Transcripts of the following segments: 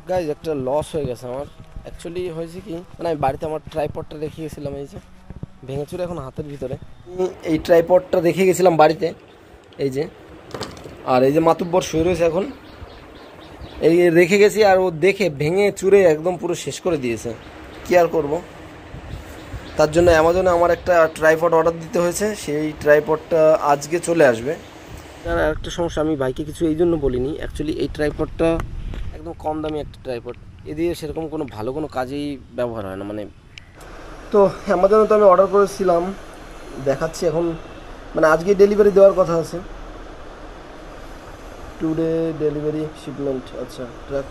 Guys একটা loss হয়ে গেছে আমার। অ্যাকচুয়ালি হয়েছে কি, মানে আমি বাড়িতে আমার ট্রাইপডটা রেখে গেছিলাম, এই যে ভেঙে চুরে এখন হাতের ভিতরে। এই ট্রাইপডটা রেখে গেছিলাম বাড়িতে, এই যে। আর এই যে মাতুব্বর শুয়ে রয়েছে এখন, এই রেখে গেছি, আর ও দেখে ভেঙে চুরে একদম পুরো শেষ করে দিয়েছে। কি আর করব, তার জন্য অ্যামাজনে আমার একটা ট্রাইপড অর্ডার দিতে হয়েছে। সেই ট্রাইপডটা আজকে চলে আসবে। আর একটা সমস্যা, আমি ভাইকে কিছু এই জন্য বলিনি, অ্যাকচুয়ালি এই ট্রাইপডটা একদম কম দামি একটা ট্রাইপড, এ দিয়ে সেরকম কোনো ভালো কোনো কাজেই ব্যবহার হয় না মানে। তো অ্যামাজনে তো আমি অর্ডার করেছিলাম, দেখাচ্ছি এখন, মানে আজকে ডেলিভারি দেওয়ার কথা আছে। টুডে ডেলিভারি শিপমেন্ট, আচ্ছা ট্র্যাক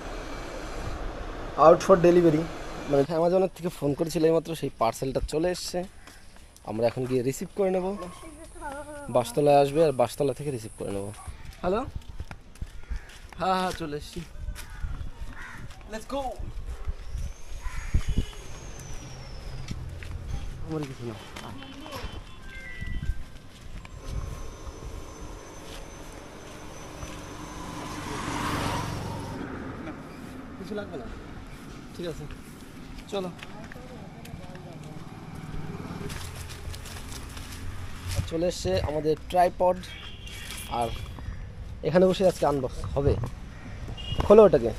আউট ফর ডেলিভারি। মানে অ্যামাজনের থেকে ফোন করেছিল এইমাত্র, সেই পার্সেলটা চলে এসছে। আমরা এখন গিয়ে রিসিভ করে নেব, বাসতলায় আসবে আর বাসতলা থেকে রিসিভ করে নেব। হ্যালো, হ্যাঁ হ্যাঁ চলে এসছি, লেটস গো। আমার কিছু না, কিছু লাগবে না, ঠিক আছে চলো। চলে এসছে আমাদের ট্রাইপড, আর এখানে বসে আজকে আনবক্স হবে। খোলো ওটাকে।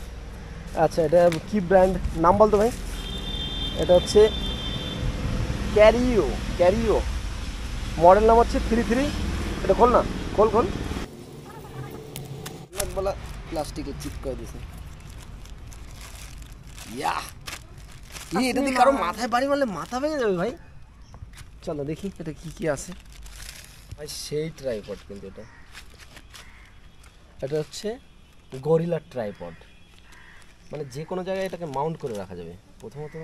আচ্ছা এটা কি ব্র্যান্ড, নাম বলতো ভাই? এটা হচ্ছে ক্যারিও, ক্যারিও মডেল নাম হচ্ছে 33। এটা খোল না, খোল খোল, বলা প্লাস্টিকের চিপ করে দিয়েছে। ইয়া এটা দিয়ে কারো মাথায় বাড়ি মারলে মাথা ভেঙে যাবে ভাই। চলো দেখি এটা কি কি আছে ভাই। সেই ট্রাইপড, কিন্তু এটা হচ্ছে গরিলা ট্রাইপড, মানে যে কোনো জায়গায় এটাকে মাউন্ট করে রাখা যাবে। প্রথমত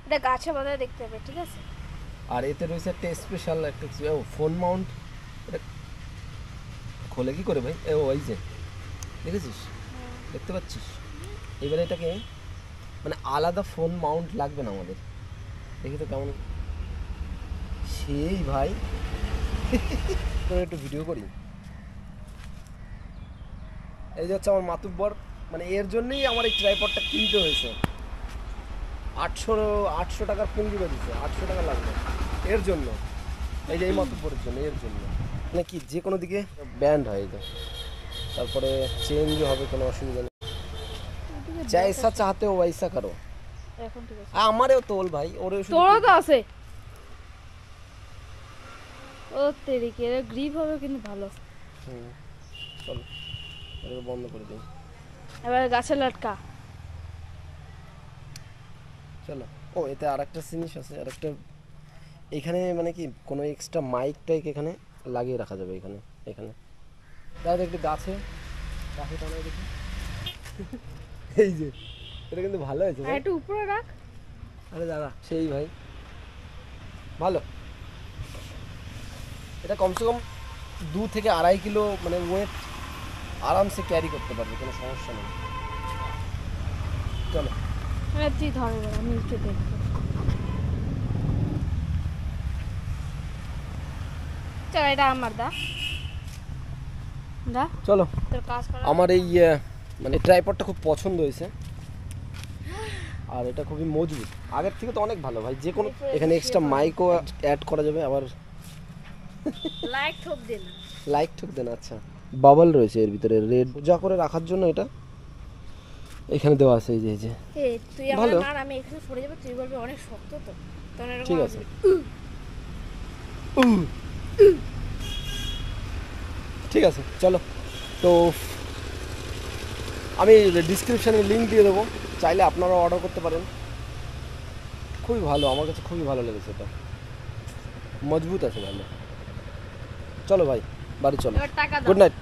এটা গাছে বাঁধা দেখতে হবে, ঠিক আছে। আর এতে রয়েছে একটা স্পেশাল একটা ফোন মাউন্ট। এটা খোলে কি করে ভাই? ওই যে দেখেছিস, দেখতে পাচ্ছিস? এবারে এটাকে মানে আলাদা ফোন মাউন্ট লাগবে না আমাদের। দেখি তো কেমন, সেই ভাই একটু ভিডিও করি। এই যে হচ্ছে আমার মাতুব্বর, মানে এর জন্যই আমার এই ট্রাইপডটা কিনতে হয়েছে। 800 টাকার পুঁজি দিয়েছে, 800 টাকা লাগবে এর জন্য। এই যে এই মাতুব্বরের জন্য, এর জন্য মানে কি যে কোনো দিকে ব্যান্ড হয় এটা, তারপরে চেঞ্জও হবে, কোনো অসুবিধা নেই। জৈসা চাহতে হো ওয়াইসা করো। এখন ঠিক আছে, আমারেও তোল ভাই, ওরে তোরও তো আছে। ও তেরিকে এর গ্রিপ হবে কিন্তু ভালো। চলো এটা বন্ধ করে দিই, এবার গাছে লটকা। চলো। ও এতে আরেকটা জিনিস আছে, আরেকটা এখানে মানে কি কোনো এক্সট্রা মাইক টাইক এখানে লাগিয়ে রাখা যাবে। এখানে এখানে দাদা একটু গাছে গাছে টানাই দেখি। এই যে এটা কিন্তু ভালো হয়েছে ভাই, একটু উপরে রাখ। আরে দাদা সেই ভাই ভালো। এটা কমসে কম 2 থেকে 2.5 কিলো মানে ওয়েট আরামসে ক্যারি করতে পারবে, কোনো সমস্যা নেই। চলো তুই ধরে আমি একটু দেখবো। চল এটা আমার দা দা, চলো। তোর কাজ করা। আমার এই মানে ট্রাইপডটা খুব পছন্দ হয়েছে, আর এটা খুবই মজবুত, আগের থেকে তো অনেক ভালো ভাই। যে কোনো এখানে এক্সট্রা মাইকও অ্যাড করা যাবে, আবার লাইক ঠোক দেন, লাইক ঠুক দেন। আচ্ছা বাবল রয়েছে এর ভিতরে, রেড যা করে রাখার জন্য এটা এখানে দেওয়া আছে। এই যে তুই আমার মার, আমি এখানে পড়ে যাব, তুই বলবি অনেক শক্ত তো। ঠিক আছে ঠিক আছে চলো। তো আমি ডিসক্রিপশানে লিঙ্ক দিয়ে দেবো, চাইলে আপনারা অর্ডার করতে পারেন। খুবই ভালো, আমার কাছে খুবই ভালো লেগেছে, এটা মজবুত আছে ভালো। চলো ভাই বাড়ি চলো, গুড নাইট।